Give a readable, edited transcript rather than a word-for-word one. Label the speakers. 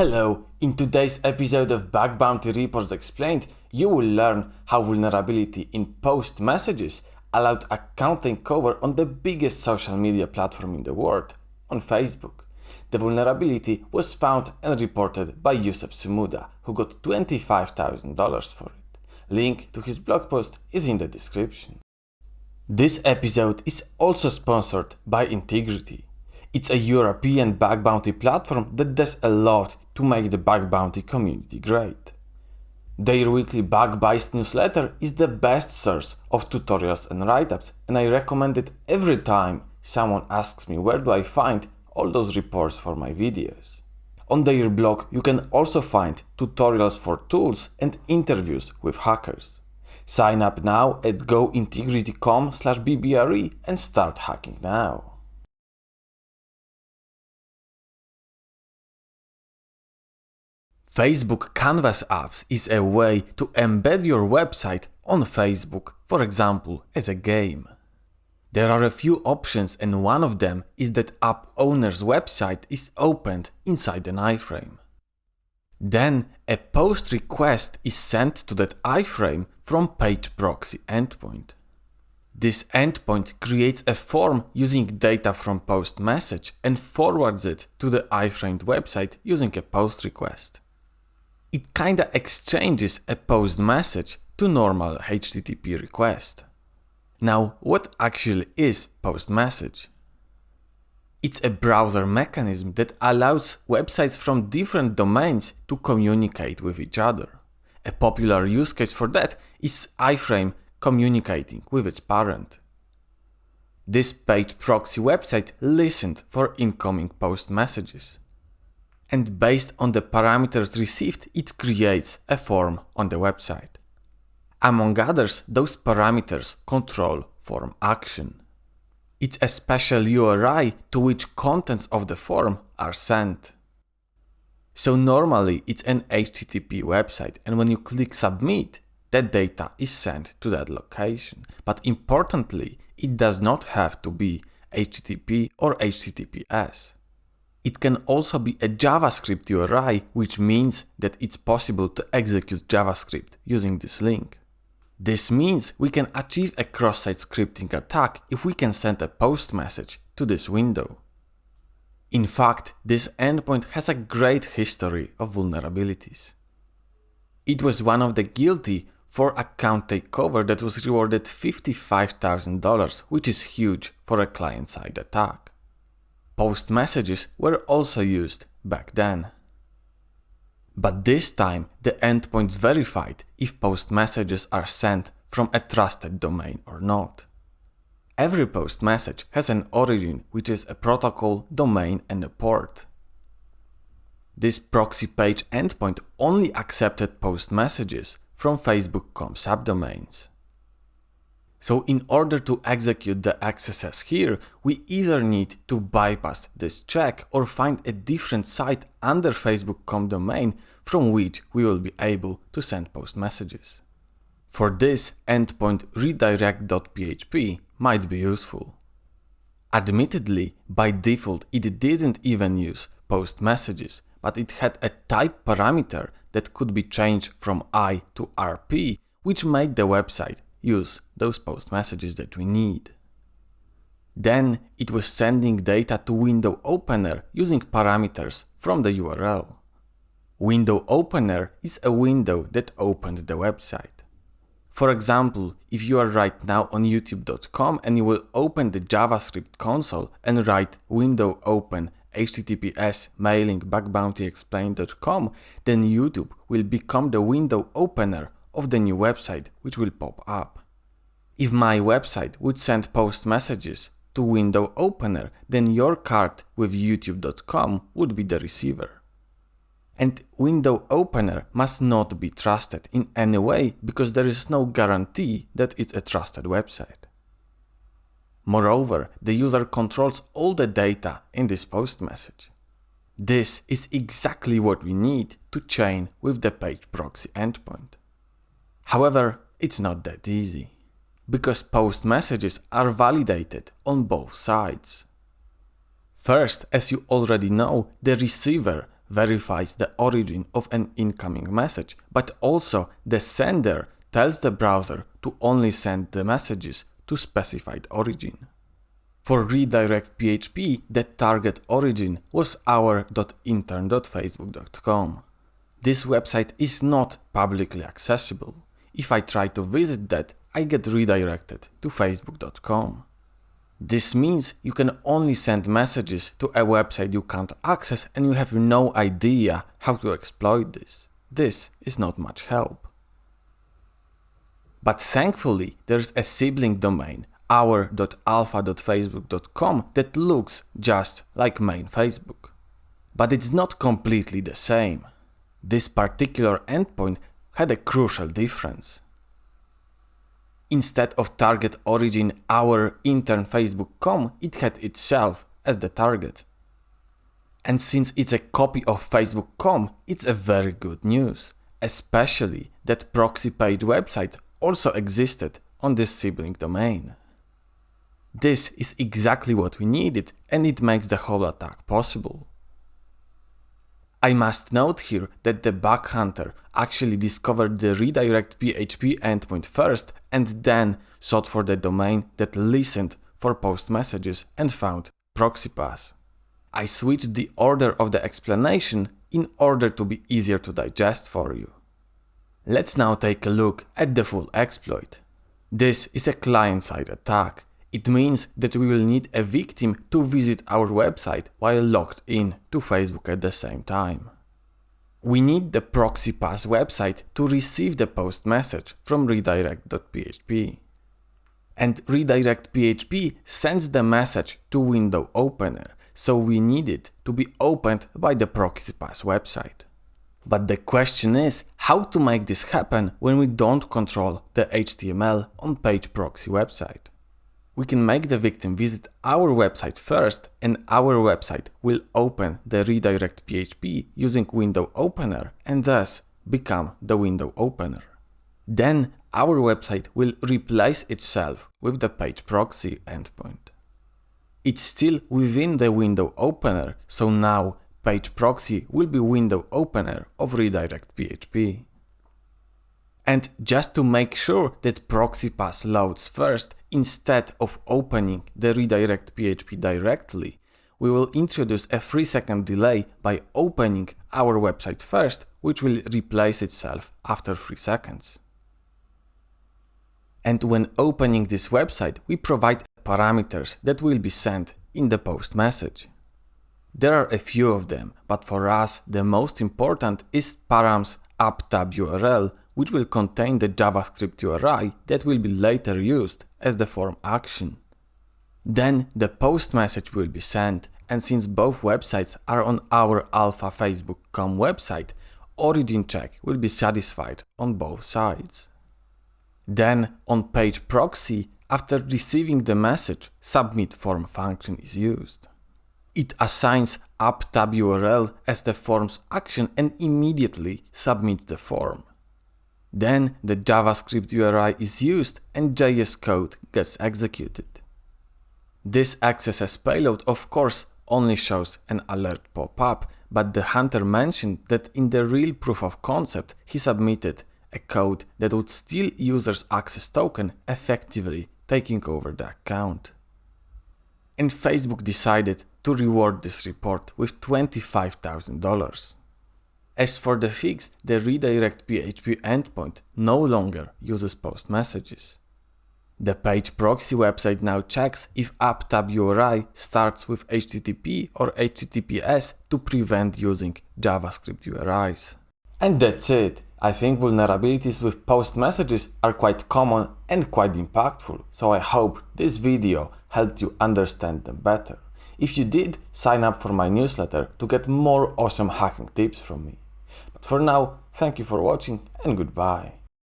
Speaker 1: Hello, in today's episode of Bug Bounty Reports Explained, you will learn how vulnerability in postMessages allowed account takeover on the biggest social media platform in the world, on Facebook. The vulnerability was found and reported by Yusuf Sumuda, who got $25,000 for it. Link to his blog post is in the description. This episode is also sponsored by Intigriti. It's a European bug bounty platform that does a lot to make the bug bounty community great. Their weekly bug-based newsletter is the best source of tutorials and write-ups, and I recommend it every time someone asks me where do I find all those reports for my videos. On their blog you can also find tutorials for tools and interviews with hackers. Sign up now at gointigriti.com/bbre and start hacking now. Facebook Canvas apps is a way to embed your website on Facebook, for example, as a game. There are a few options, and one of them is that app owner's website is opened inside an iframe. Then a post request is sent to that iframe from page proxy endpoint. This endpoint creates a form using data from postMessage and forwards it to the iframed website using a post request. It kinda exchanges a post message to normal HTTP request. Now, what actually is postMessage? It's a browser mechanism that allows websites from different domains to communicate with each other. A popular use case for that is iframe communicating with its parent. This page proxy website listened for incoming post messages. And based on the parameters received, it creates a form on the website. Among others, those parameters control form action. It's a special URI to which contents of the form are sent. So normally it's an HTTP website, and when you click submit, that data is sent to that location. But importantly, it does not have to be HTTP or HTTPS. It can also be a JavaScript URI, which means that it's possible to execute JavaScript using this link. This means we can achieve a cross-site scripting attack if we can send a post message to this window. In fact, this endpoint has a great history of vulnerabilities. It was one of the guilty for account takeover that was rewarded $55,000, which is huge for a client-side attack. postMessages were also used back then. But this time the endpoint verified if postMessages are sent from a trusted domain or not. Every post message has an origin, which is a protocol, domain and a port. This proxy page endpoint only accepted postMessages from Facebook.com subdomains. So in order to execute the XSS here, we either need to bypass this check or find a different site under Facebook.com domain from which we will be able to send post messages. For this, endpoint redirect.php might be useful. Admittedly, by default it didn't even use post messages, but it had a type parameter that could be changed from I to RP, which made the website use those post messages that we need. Then it was sending data to window opener using parameters from the URL. Window opener is a window that opened the website. For example, if you are right now on youtube.com and you will open the JavaScript console and write window open https mailing bugbountyexplained.com, then YouTube will become the window opener of the new website which will pop up. If my website would send post messages to window opener, then your card with youtube.com would be the receiver. And window opener must not be trusted in any way because there is no guarantee that it's a trusted website. Moreover, the user controls all the data in this post message. This is exactly what we need to chain with the page proxy endpoint. However, it's not that easy, because post messages are validated on both sides. First, as you already know, the receiver verifies the origin of an incoming message, but also the sender tells the browser to only send the messages to specified origin. For redirect PHP, the target origin was our.intern.facebook.com. This website is not publicly accessible. If I try to visit that, I get redirected to facebook.com. This means you can only send messages to a website you can't access and you have no idea how to exploit this. This is not much help. But thankfully, there's a sibling domain, our.alpha.facebook.com, that looks just like main Facebook. But it's not completely the same. This particular endpoint had a crucial difference. Instead of target origin our intern Facebook.com, it had itself as the target. And since it's a copy of Facebook.com, it's a very good news, especially that proxy page website also existed on this sibling domain. This is exactly what we needed, and it makes the whole attack possible. I must note here that the bug hunter actually discovered the redirect PHP endpoint first and then sought for the domain that listened for postMessages and found ProxyPass. I switched the order of the explanation in order to be easier to digest for you. Let's now take a look at the full exploit. This is a client-side attack. It means that we will need a victim to visit our website while logged in to Facebook at the same time. We need the ProxyPass website to receive the post message from redirect.php. And redirect.php sends the message to window opener, so we need it to be opened by the ProxyPass website. But the question is how to make this happen when we don't control the HTML on page proxy website. We can make the victim visit our website first, and our website will open the redirect PHP using window opener and thus become the window opener. Then our website will replace itself with the page proxy endpoint. It's still within the window opener, so now page proxy will be window opener of redirect PHP. And just to make sure that ProxyPass loads first, instead of opening the redirect PHP directly, we will introduce a 3-second delay by opening our website first, which will replace itself after 3 seconds. And when opening this website, we provide parameters that will be sent in the post message. There are a few of them, but for us the most important is params app.tab.url, which will contain the JavaScript URI that will be later used as the form action. Then the post message will be sent, and since both websites are on our alpha Facebook.com website, origin check will be satisfied on both sides. Then on page proxy, after receiving the message, submit form function is used. It assigns app.tab.url as the form's action and immediately submits the form. Then the JavaScript URI is used and JS code gets executed. This XSS payload of course only shows an alert pop-up, but the hunter mentioned that in the real proof of concept he submitted a code that would steal users' access token, effectively taking over the account. And Facebook decided to reward this report with $25,000. As for the fix, the redirect PHP endpoint no longer uses post messages. The page proxy website now checks if app.tab.uri starts with HTTP or HTTPS to prevent using JavaScript URIs. And that's it. I think vulnerabilities with post messages are quite common and quite impactful, so I hope this video helped you understand them better. If you did, sign up for my newsletter to get more awesome hacking tips from me. But for now, thank you for watching and goodbye.